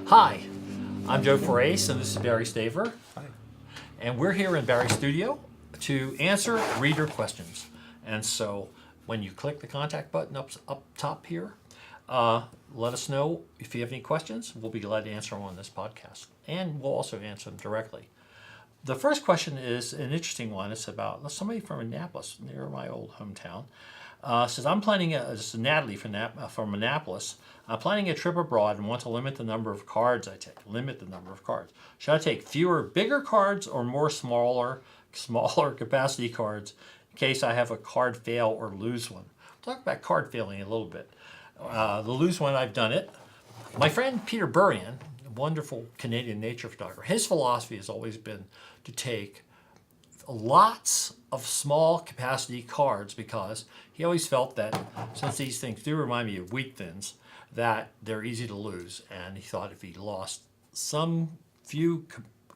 Hi, I'm Joe Forace, and this is Barry Staver. Hi. And we're here in Barry's studio to answer reader questions. And so when you click the contact button up top here, let us know if you have any questions. We'll be glad to answer them on this podcast. And we'll also answer them directly. The first question is an interesting one. It's about somebody from Annapolis, near my old hometown. Says, I'm planning, this is Natalie from Annapolis. I'm planning a trip abroad and want to limit the number of cards I take. Limit the number of cards. Should I take fewer, bigger cards or more smaller capacity cards in case I have a card fail or lose one? We'll talk about card failing a little bit. The lose one, I've done it. My friend Peter Burian, a wonderful Canadian nature photographer, his philosophy has always been to take lots of small capacity cards because he always felt that since these things do remind me of wheat thins, that they're easy to lose. And he thought if he lost some few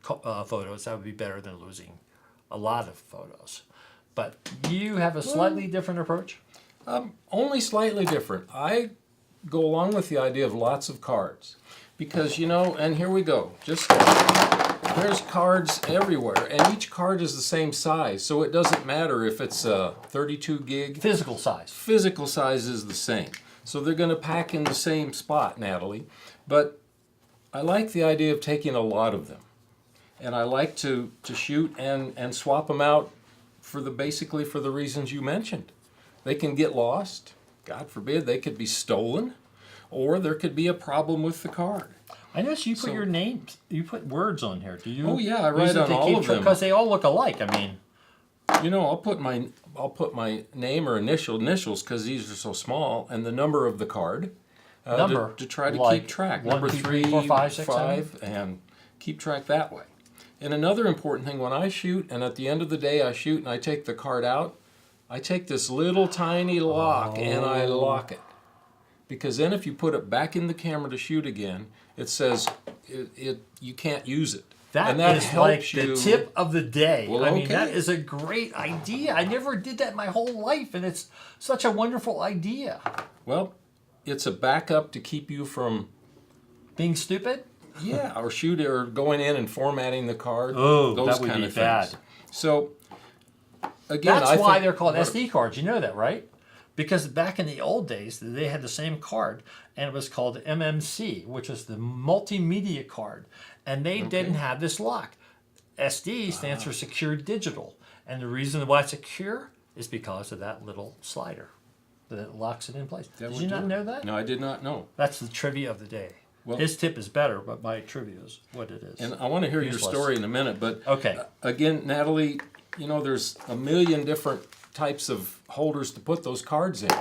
photos, that would be better than losing a lot of photos. But you have a slightly different approach? Only slightly different. I go along with the idea of lots of cards because, and here we go. There's cards everywhere, and each card is the same size, so it doesn't matter if it's a 32 gig. Physical size. Physical size is the same. So they're going to pack in the same spot, Natalie. But I like the idea of taking a lot of them. And I like to shoot and swap them out basically for the reasons you mentioned. They can get lost. God forbid, they could be stolen. Or there could be a problem with the card. I noticed you put your names, you put words on here. Do you? Oh yeah, I write on all of them because they all look alike. I mean, I'll put my name or initials because these are so small, and the number of the card. To try to like keep track. 1, Number 2, 3, 4, 5, 6, 5, and keep track that way. And another important thing, when I shoot, and at the end of the day I shoot and I take the card out, I take this little tiny lock and I lock it. Because then if you put it back in the camera to shoot again, it says you can't use it. That is helps like the tip of the day. Well, I mean, okay. that is a great idea. I never did that my whole life, and it's such a wonderful idea. Well, it's a backup to keep you from being stupid. Yeah, or going in and formatting the card. Oh, those that would kind be of bad. Things. So again, that's why they're called SD cards. You know that, right? Because back in the old days, they had the same card, and it was called MMC, which was the multimedia card, and they didn't have this lock. SD stands for Secure Digital, and the reason why it's secure is because of that little slider that locks it in place. Did you not know that? No, I did not know. That's the trivia of the day. Well, his tip is better, but my trivia is what it is. And I want to hear your story in a minute, but okay. Again, Natalie, there's a million different types of holders to put those cards in.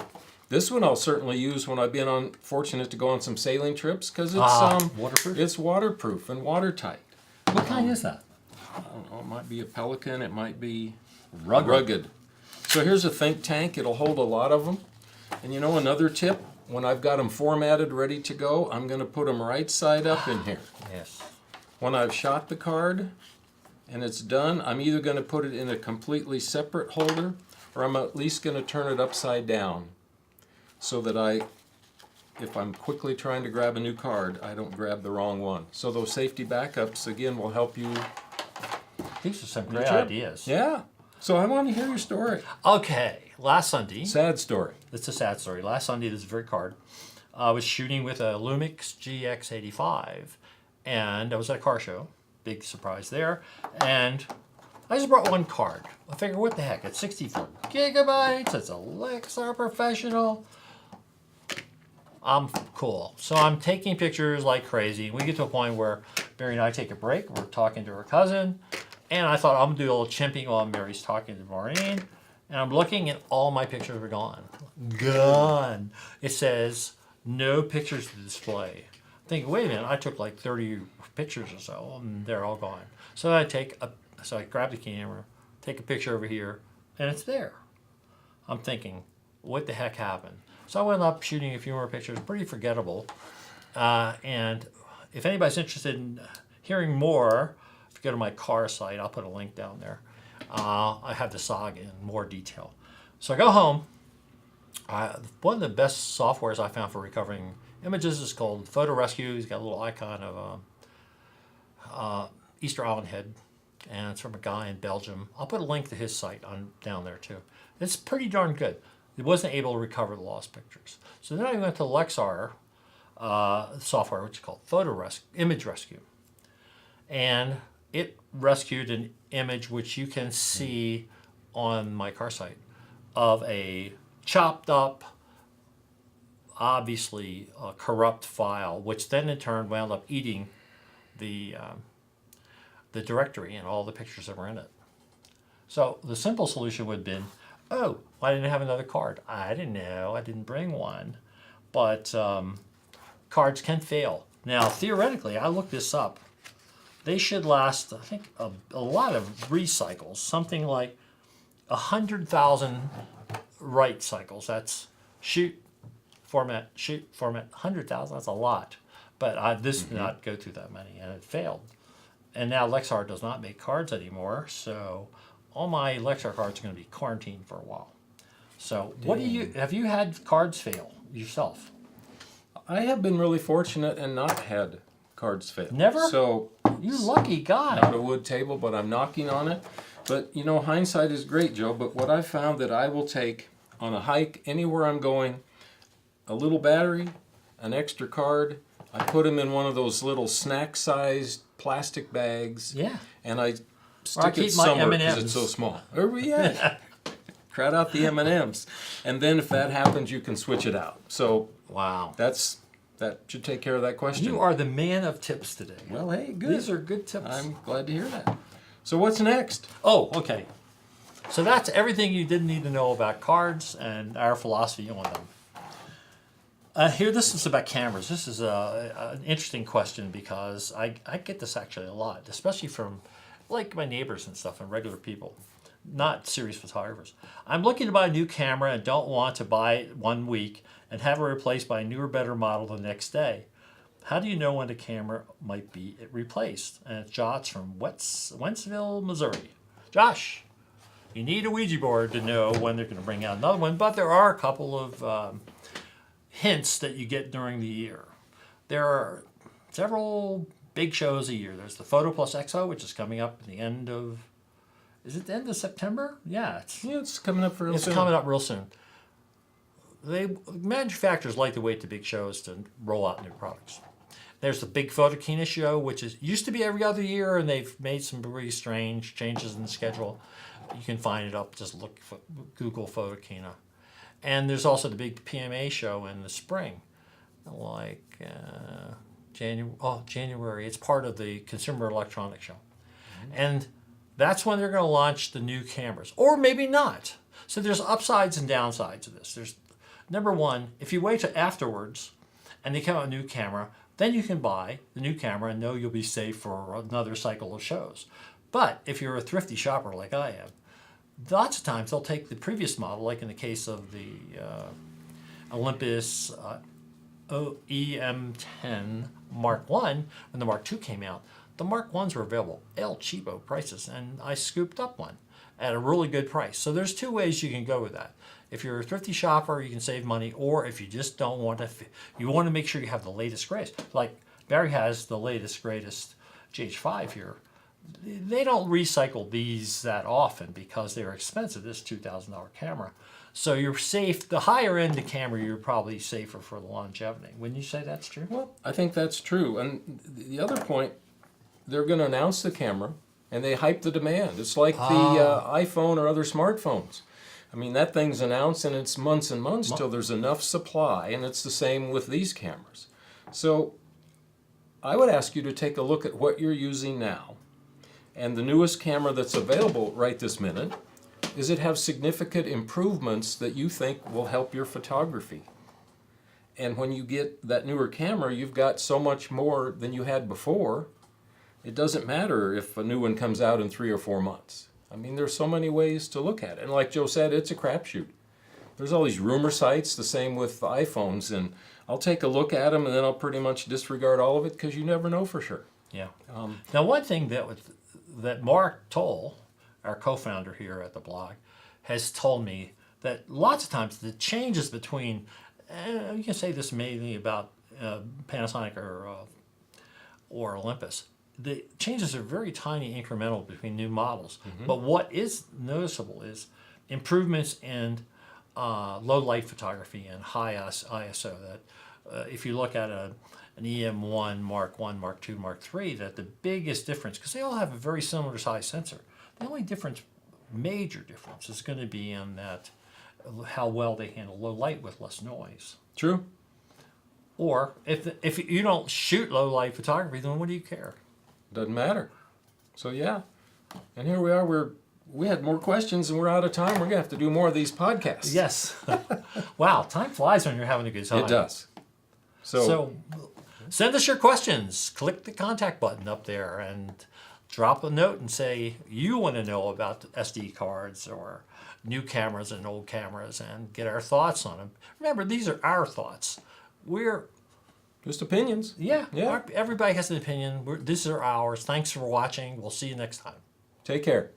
This one I'll certainly use when I've been fortunate to go on some sailing trips because it's waterproof. It's waterproof and watertight. What kind is that? I don't know. It might be a Pelican. It might be rugged. So here's a think tank. It'll hold a lot of them. And another tip. When I've got them formatted, ready to go, I'm going to put them right side up in here. Yes. When I've shot the card and it's done, I'm either going to put it in a completely separate holder or I'm at least going to turn it upside down so that if I'm quickly trying to grab a new card, I don't grab the wrong one. So those safety backups, again, will help you. These are some great ideas. Yeah. So I want to hear your story. Okay. Last Sunday. Sad story. It's a sad story. Last Sunday, this very card. I was shooting with a Lumix GX85, and I was at a car show. Big surprise there. And I just brought one card. I figured, what the heck? It's 64 gigabytes. It's a Lexar Professional. I'm cool. So I'm taking pictures like crazy. We get to a point where Mary and I take a break. We're talking to her cousin. And I thought, I'm going to do a little chimping while Mary's talking to Maureen. And I'm looking and all my pictures are gone. Gone. It says, no pictures to display. I'm thinking, wait a minute, I took like 30 pictures or so, and they're all gone. So I grab the camera, take a picture over here, and it's there. I'm thinking, what the heck happened? So I went up shooting a few more pictures, pretty forgettable. And if anybody's interested in hearing more, if you go to my car site, I'll put a link down there. I have the saga in more detail. So I go home. One of the best softwares I found for recovering images is called Photo Rescue. He's got a little icon of Easter Island head, and it's from a guy in Belgium. I'll put a link to his site on down there too. It's pretty darn good. It wasn't able to recover the lost pictures. So then I went to Lexar software, which is called Image Rescue, and it rescued an image which you can see on my car site of a chopped up, obviously corrupt file, which then in turn wound up eating the directory and all the pictures that were in it. So the simple solution would have been, oh, why didn't I have another card? I didn't know. I didn't bring one. But cards can fail. Now, theoretically, I looked this up. They should last, I think, a lot of recycles, something like 100,000 write cycles. That's shoot, format, 100,000, that's a lot. But this did not go through that many, and it failed. And now Lexar does not make cards anymore, so all my Lexar cards are going to be quarantined for a while. So have you had cards fail yourself? I have been really fortunate and not had cards fail. Never? So You lucky guy. not a wood table, but I'm knocking on it. But you know, hindsight is great, Joe. But what I found that I will take on a hike anywhere I'm going, a little battery, an extra card. I put them in one of those little snack-sized plastic bags. Yeah. And I I stick keep it my somewhere because M&Ms. it's so small. Yeah. Crowd out the M&Ms, and then if that happens, you can switch it out. So Wow. that should take care of that question. You are the man of tips today. Well, hey, good. These are good tips. I'm glad to hear that. So what's next? Oh, okay. So that's everything you didn't need to know about cards and our philosophy on them. Here, this is about cameras. This is an interesting question because I get this actually a lot, especially from like my neighbors and stuff and regular people, not serious photographers. I'm looking to buy a new camera and don't want to buy it 1 week and have it replaced by a newer, better model the next day. How do you know when a camera might be replaced? And it's Josh from Wentzville, Missouri. Josh, you need a Ouija board to know when they're going to bring out another one, but there are a couple of hints that you get during the year. There are several big shows a year. There's the Photo Plus Expo, which is coming up at the end of, is it the end of September? Yeah, It's coming up real it's soon. coming up real soon. Manufacturers like to wait to big shows to roll out new products. There's the Big Photokina show, which used to be every other year, and they've made some really strange changes in the schedule. You can find it up. Just look for Google Photokina. And there's also the big PMA show in the spring, like January. It's part of the Consumer Electronics Show. Mm-hmm. And that's when they're going to launch the new cameras, or maybe not. So there's upsides and downsides of this. There's number one, if you wait till afterwards and they come out with a new camera, then you can buy the new camera and know you'll be safe for another cycle of shows. But if you're a thrifty shopper like I am, lots of times they'll take the previous model, like in the case of the Olympus EM10 Mark I, when the Mark II came out. The Mark I's were available, El Cheapo prices, and I scooped up one at a really good price. So there's two ways you can go with that. If you're a thrifty shopper, you can save money, or if you just don't want to, you want to make sure you have the latest greatest. Like Barry has the latest greatest GH5 here. They don't recycle these that often because they're expensive. This $2,000 camera. So you're safe. The higher end the camera, you're probably safer for the longevity. Wouldn't you say that's true? Well, I think that's true. And the other point, they're going to announce the camera, and they hype the demand. It's like the iPhone or other smartphones. I mean, that thing's announced, and it's months and months till there's enough supply, and it's the same with these cameras. So I would ask you to take a look at what you're using now. And the newest camera that's available right this minute, is it have significant improvements that you think will help your photography. And when you get that newer camera, you've got so much more than you had before. It doesn't matter if a new one comes out in 3 or 4 months. I mean, there's so many ways to look at it. And like Joe said, it's a crapshoot. There's all these rumor sites, the same with iPhones, and I'll take a look at them and then I'll pretty much disregard all of it because you never know for sure. Yeah. Now, one thing that Mark Toll, our co-founder here at the blog, has told me that lots of times the changes between, you can say this mainly about Panasonic or Olympus. The changes are very tiny, incremental between new models. But what is noticeable is improvements in low light photography and high ISO. That if you look at an EM1, Mark 1, Mark 2, Mark 3, that the biggest difference, because they all have a very similar size sensor, the only difference, major difference, is going to be in that how well they handle low light with less noise. True. Or if you don't shoot low light photography, then what do you care? Doesn't matter. So yeah, and here we are. We had more questions and we're out of time. We're gonna have to do more of these podcasts. Yes. Wow, time flies when you're having a good time. It does. So send us your questions. Click the contact button up there and drop a note and say you want to know about SD cards or new cameras and old cameras and get our thoughts on them. Remember, these are our thoughts. We're just opinions. Yeah. Yeah. Everybody has an opinion. These are ours. Thanks for watching. We'll see you next time. Take care.